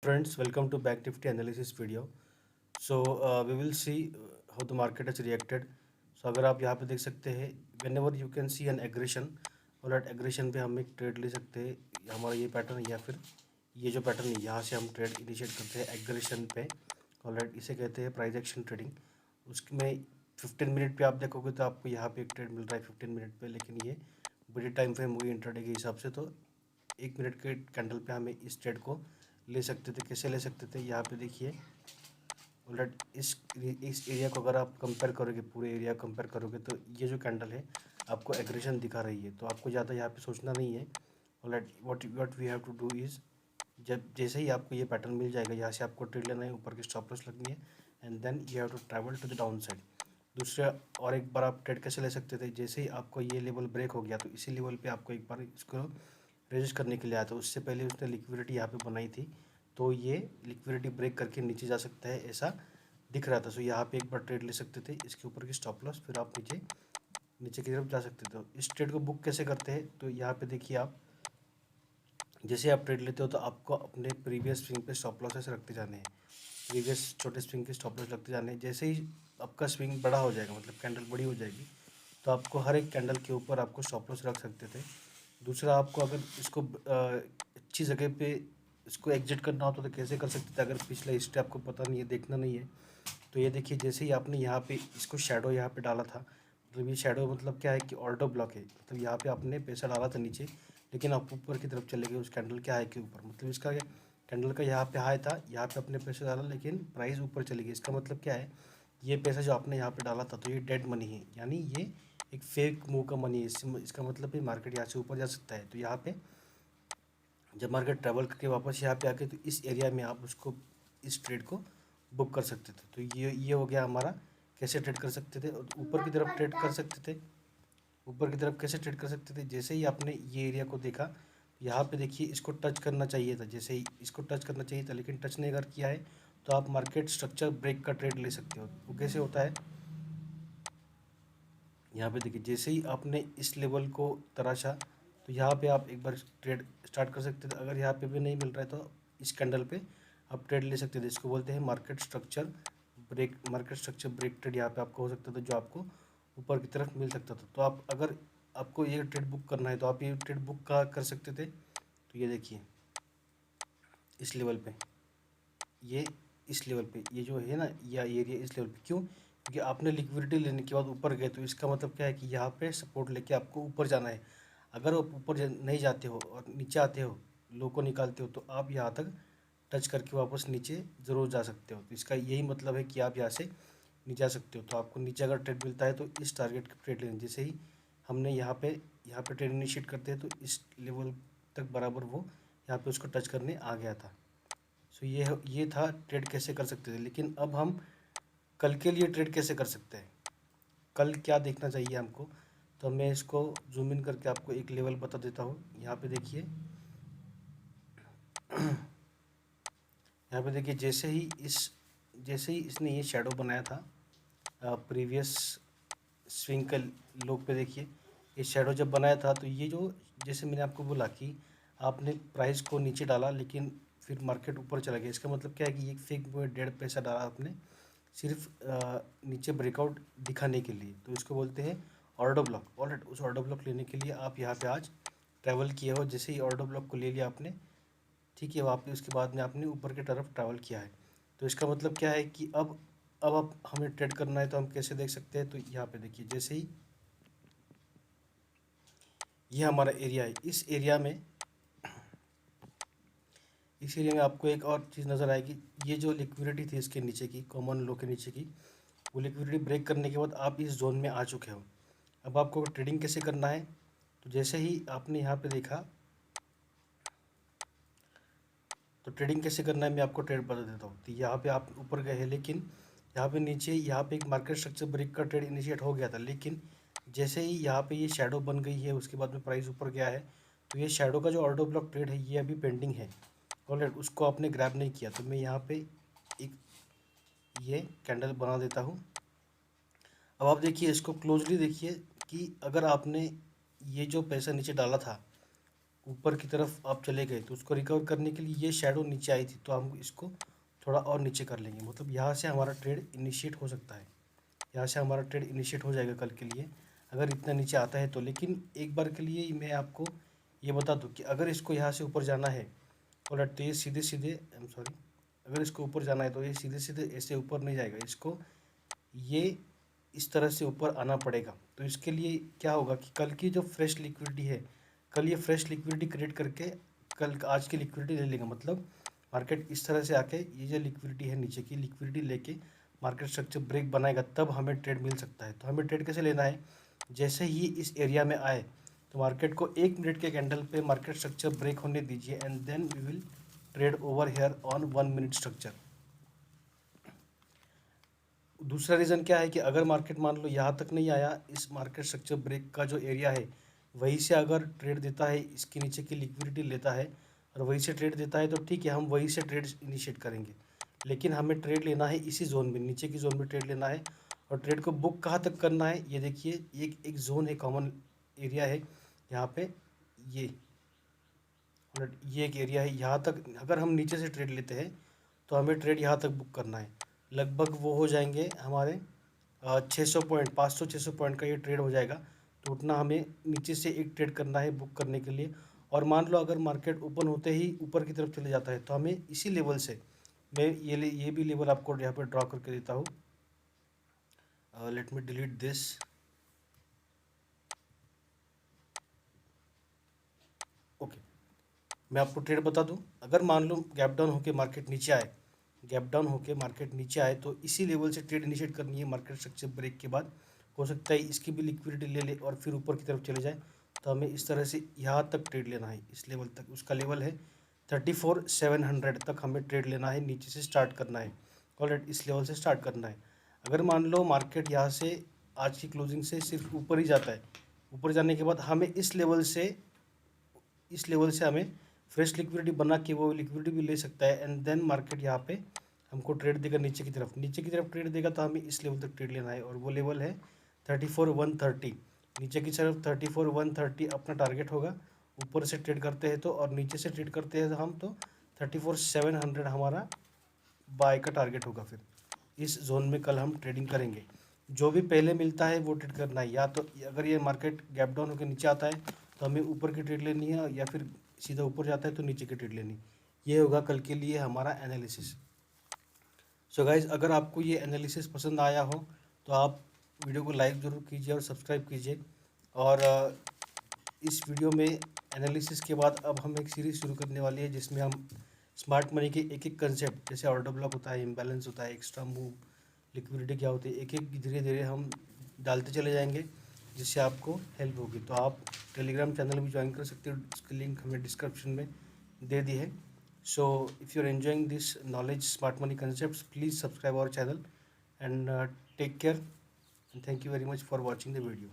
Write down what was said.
Friends, welcome to Bank Nifty analysis video. We will see how the market has reacted. अगर आप यहाँ पे देख सकते हैं whenever you can see an aggression और that aggression पे हम एक ट्रेड ले सकते हैं. हमारा ये पैटर्न या फिर ये जो पैटर्न है यहाँ से हम ट्रेड इनिशिएट करते हैं एग्रेशन पे. और इसे कहते हैं प्राइस एक्शन ट्रेडिंग. उसमें 15 मिनट पे आप देखोगे तो आपको यहाँ पे एक ट्रेड मिल रहा है 15 मिनट पे, लेकिन ये बड़ी टाइम फ्रेम हुई इंट्राडे के हिसाब से. तो 1 मिनट के कैंडल पे हमें इस ट्रेड को ले सकते थे. कैसे ले सकते थे, यहाँ पे देखिए. ऑलरेडी इस एरिया को अगर आप कंपेयर करोगे, पूरे एरिया कंपेयर करोगे, तो ये जो कैंडल है आपको एग्रेशन दिखा रही है. तो आपको ज़्यादा यहाँ पे सोचना नहीं है. Already what we have to do is, जब जैसे ही आपको ये पैटर्न मिल जाएगा, यहाँ से आपको ट्रेड लेना है, ऊपर की स्टॉप लॉस लगनी है, and then you have to travel to the down side. दूसरा और एक बार आप ट्रेड कैसे ले सकते थे, जैसे ही आपको ये लेवल ब्रेक हो गया तो इसी लेवल पे आपको एक बार इसको रेजिस्ट करने के लिए आया. तो उससे पहले उसने लिक्विडिटी यहाँ पे बनाई थी, तो ये लिक्विडिटी ब्रेक करके नीचे जा सकता है ऐसा दिख रहा था. सो यहाँ पे एक बार ट्रेड ले सकते थे, इसके ऊपर की स्टॉप लॉस, फिर आप नीचे नीचे की तरफ जा सकते थे. तो इस ट्रेड को बुक कैसे करते हैं, तो यहाँ पे देखिए. आप जैसे आप ट्रेड लेते हो तो आपको अपने प्रीवियस स्विंग पे स्टॉप लॉसेस रखते जाने हैं. प्रीवियस छोटे स्विंग के स्टॉप लॉस लगते जाने हैं. जैसे ही आपका स्विंग बड़ा हो जाएगा, मतलब कैंडल बड़ी हो जाएगी, तो आपको हर एक कैंडल के ऊपर आपको स्टॉप लॉस रख सकते थे. दूसरा, आपको अगर इसको अच्छी जगह पे इसको एग्जिट करना हो तो कैसे कर सकते थे, अगर पिछला हिस्ट्री आपको पता नहीं है, देखना नहीं है. तो ये देखिए, जैसे ही आपने यहाँ पे इसको शेडो यहाँ पे डाला था, मतलब ये शेडो मतलब क्या है कि ऑर्डर ब्लॉक है. मतलब यहाँ पे आपने पैसा डाला था नीचे, लेकिन आप ऊपर की तरफ चले गए उस कैंडल के हाई के ऊपर. मतलब इसका कैंडल का यहाँ पे हाई था, यहाँ पे आपने पैसा डाला, लेकिन प्राइस ऊपर चली गई. इसका मतलब क्या है, ये पैसा जो आपने यहाँ पे डाला था तो ये डेड मनी है, यानी ये एक फेक मूव का मनी है. इसका मतलब है मार्केट यहाँ से ऊपर जा सकता है. तो यहाँ पे जब मार्केट ट्रैवल करके वापस यहाँ पे आके, तो इस एरिया में आप उसको, इस ट्रेड को बुक कर सकते थे. तो ये हो गया हमारा कैसे ट्रेड कर सकते थे. और ऊपर की तरफ ट्रेड कर सकते थे. ऊपर की तरफ कैसे ट्रेड कर सकते थे, जैसे ही आपने ये एरिया को देखा, यहाँ पे देखिए इसको टच करना चाहिए था. जैसे ही इसको टच करना चाहिए था, लेकिन टच नहीं अगर किया है, तो आप मार्केट स्ट्रक्चर ब्रेक का ट्रेड ले सकते हो. वो कैसे होता है, यहाँ पे देखिए, जैसे ही आपने इस लेवल को तराशा, तो यहाँ पे आप एक बार ट्रेड स्टार्ट कर सकते थे. अगर यहाँ पे भी नहीं मिल रहा है तो इस कैंडल पे आप ट्रेड ले सकते थे. इसको बोलते हैं market structure break. Market structure break trade यहाँ पे आपको हो सकता था, जो आपको ऊपर की तरफ मिल सकता था. तो आप, अगर आपको ये ट्रेड बुक करना है, तो आप ये ट्रेड बुक का कर सकते थे. तो ये देखिए, इस लेवल पे, ये इस लेवल पे, ये जो है ना, या एरिया इस लेवल पे. क्यों? क्योंकि आपने लिक्विडिटी लेने के बाद ऊपर गए, तो इसका मतलब क्या है कि यहाँ पे सपोर्ट लेके आपको ऊपर जाना है. अगर आप ऊपर नहीं जाते हो और नीचे आते हो, लो को निकालते हो, तो आप यहाँ तक टच करके वापस नीचे ज़रूर जा सकते हो. तो इसका यही मतलब है कि आप यहाँ से नीचे आ सकते हो. तो आपको नीचे अगर ट्रेड मिलता है तो इस टारगेट की ट्रेड लेनी. जैसे ही हमने यहाँ पे ट्रेड इनिशिएट करते हैं, तो इस लेवल तक बराबर वो यहाँ पे उसको टच करने आ गया था. सो ये था ट्रेड कैसे कर सकते थे. लेकिन अब हम कल के लिए ट्रेड कैसे कर सकते हैं, कल क्या देखना चाहिए हमको. तो मैं इसको जूम इन करके आपको एक लेवल बता देता हूँ. यहाँ पे देखिए, यहाँ पे देखिए, जैसे ही इसने ये शेडो बनाया था प्रीवियस स्विंग का लो पे, देखिए ये शेडो जब बनाया था, तो ये जो, जैसे मैंने आपको बोला कि आपने प्राइस को नीचे डाला, लेकिन फिर मार्केट ऊपर चला गया. इसका मतलब क्या है कि ये फेक 1.5 पैसा डाला आपने, सिर्फ नीचे ब्रेकआउट दिखाने के लिए. तो इसको बोलते हैं ऑर्डर ब्लॉक. और उस ऑर्डर ब्लॉक लेने के लिए आप यहाँ पे आज ट्रैवल किए हो. जैसे ही ऑर्डर ब्लॉक को ले लिया आपने, ठीक है, वहाँ पे उसके बाद में आपने ऊपर की तरफ ट्रैवल किया है. तो इसका मतलब क्या है कि अब आप, हमें ट्रेड करना है तो हम कैसे देख सकते हैं. तो यहाँ पे देखिए, जैसे ही ये हमारा एरिया है, इस एरिया में आपको एक और चीज़ नज़र आएगी. ये जो लिक्विडिटी थी इसके नीचे की, कॉमन लो के नीचे की, वो लिक्विडिटी ब्रेक करने के बाद आप इस जोन में आ चुके हो. अब आपको ट्रेडिंग कैसे करना है, तो जैसे ही आपने यहाँ पे देखा, तो ट्रेडिंग कैसे करना है मैं आपको ट्रेड बता देता हूँ. तो यहाँ पे आप ऊपर गए हैं, लेकिन यहाँ पे नीचे, यहाँ पे एक मार्केट स्ट्रक्चर ब्रेक का ट्रेड इनिशिएट हो गया था. लेकिन जैसे ही यहाँ पे ये शेडो बन गई है, उसके बाद में प्राइस ऊपर गया है, तो ये शेडो का जो ऑर्डर ब्लॉक ट्रेड है ये अभी पेंडिंग है. ऑलराइट, उसको आपने ग्रैब नहीं किया. तो मैं यहाँ पे एक ये कैंडल बना देता हूँ. अब आप देखिए, इसको क्लोजली देखिए कि अगर आपने ये जो पैसा नीचे डाला था ऊपर की तरफ आप चले गए तो उसको रिकवर करने के लिए ये शेडो नीचे आई थी, तो हम इसको थोड़ा और नीचे कर लेंगे। मतलब यहाँ से हमारा ट्रेड इनिशिएट हो सकता है, यहाँ से हमारा ट्रेड इनिशिएट हो जाएगा कल के लिए, अगर इतना नीचे आता है तो। लेकिन एक बार के लिए मैं आपको ये बता दूँ कि अगर इसको यहाँ से ऊपर जाना है और तो ये सीधे सीधे, आई एम सॉरी, अगर इसको ऊपर जाना है तो ये सीधे सीधे ऐसे ऊपर नहीं जाएगा, इसको ये इस तरह से ऊपर आना पड़ेगा। तो इसके लिए क्या होगा कि कल की जो फ्रेश लिक्विडिटी है, कल ये फ्रेश लिक्विडिटी क्रिएट करके कल आज की लिक्विडिटी ले लेगा। मतलब मार्केट इस तरह से आके ये जो लिक्विडिटी है नीचे की लिक्विडिटी लेके मार्केट स्ट्रक्चर ब्रेक बनाएगा, तब हमें ट्रेड मिल सकता है। तो हमें ट्रेड कैसे लेना है, जैसे ही इस एरिया में आए तो मार्केट को 1 मिनट के कैंडल पे मार्केट स्ट्रक्चर ब्रेक होने दीजिए and then we will trade over here on 1 minute structure. दूसरा रीज़न क्या है कि अगर मार्केट मान लो यहाँ तक नहीं आया, इस मार्केट स्ट्रक्चर ब्रेक का जो एरिया है वहीं से अगर ट्रेड देता है, इसके नीचे की लिक्विडिटी लेता है और वहीं से ट्रेड देता है, तो ठीक है, हम वहीं से ट्रेड इनिशिएट करेंगे। लेकिन हमें ट्रेड लेना है इसी जोन में, नीचे की जोन में ट्रेड लेना है। और ट्रेड को बुक कहाँ तक करना है, ये देखिए, एक जोन है, कॉमन एरिया है यहाँ पे, ये ये एक एरिया है, यहाँ तक अगर हम नीचे से ट्रेड लेते हैं तो हमें ट्रेड यहाँ तक बुक करना है। लगभग वो हो जाएंगे हमारे 600 पॉइंट, 500-600 पॉइंट का ये ट्रेड हो जाएगा। तो उतना हमें नीचे से एक ट्रेड करना है बुक करने के लिए। और मान लो अगर मार्केट ओपन होते ही ऊपर की तरफ चले जाता है तो हमें इसी लेवल से, मैं ये भी लेवल आपको यहाँ पर ड्रॉ करके देता हूँ। Let me delete this. Okay, मैं आपको ट्रेड बता दूं, अगर मान लो गैप डाउन होके मार्केट नीचे आए, गैप डाउन होके मार्केट नीचे आए तो इसी लेवल से ट्रेड इनिशिएट करनी है मार्केट स्ट्रक्चर ब्रेक के बाद। हो सकता है इसकी भी लिक्विडिटी ले ले और फिर ऊपर की तरफ चले जाए, तो हमें इस तरह से यहाँ तक ट्रेड लेना है, इस लेवल तक। उसका लेवल है 34,700 तक हमें ट्रेड लेना है, नीचे से स्टार्ट करना है, ऑलरेडी इस लेवल से स्टार्ट करना है। अगर मान लो मार्केट यहाँ से आज की क्लोजिंग से सिर्फ ऊपर ही जाता है, ऊपर जाने के बाद हमें इस लेवल से हमें फ्रेश लिक्विडिटी बना के वो लिक्विडिटी भी ले सकता है एंड देन मार्केट यहाँ पे हमको ट्रेड देगा नीचे की तरफ, नीचे की तरफ ट्रेड देगा तो हमें इस लेवल तक ट्रेड लेना है और वो लेवल है 34,130। नीचे की तरफ 34,130 अपना टारगेट होगा। ऊपर से ट्रेड करते हैं तो, और नीचे से ट्रेड करते हैं हम तो 34,700 हमारा बाय का टारगेट होगा। फिर इस जोन में कल हम ट्रेडिंग करेंगे। जो भी पहले मिलता है वो ट्रेड करना है, या तो अगर ये मार्केट गैप डाउन होकर नीचे आता है तो हमें ऊपर की ट्रेड लेनी है, या फिर सीधा ऊपर जाता है तो नीचे की ट्रेड लेनी। ये होगा कल के लिए हमारा एनालिसिस। सो गाइज, अगर आपको ये एनालिसिस पसंद आया हो तो आप वीडियो को लाइक ज़रूर कीजिए और सब्सक्राइब कीजिए। और इस वीडियो में एनालिसिस के बाद अब हम एक सीरीज़ शुरू करने वाली है जिसमें हम स्मार्ट मनी के एक एक कंसेप्ट, जैसे ऑर्डर ब्लॉक होता है, इम्बैलेंस होता है, एक्स्ट्रा मूव, लिक्विडिटी क्या होती है, एक एक धीरे धीरे हम डालते चले जाएंगे जिससे आपको हेल्प होगी। तो आप टेलीग्राम चैनल भी ज्वाइन कर सकते हो, उसकी लिंक हमें डिस्क्रिप्शन में दे दी है। So if you are enjoying this knowledge smart money concept, please subscribe our channel and take care and thank you very much for watching the video.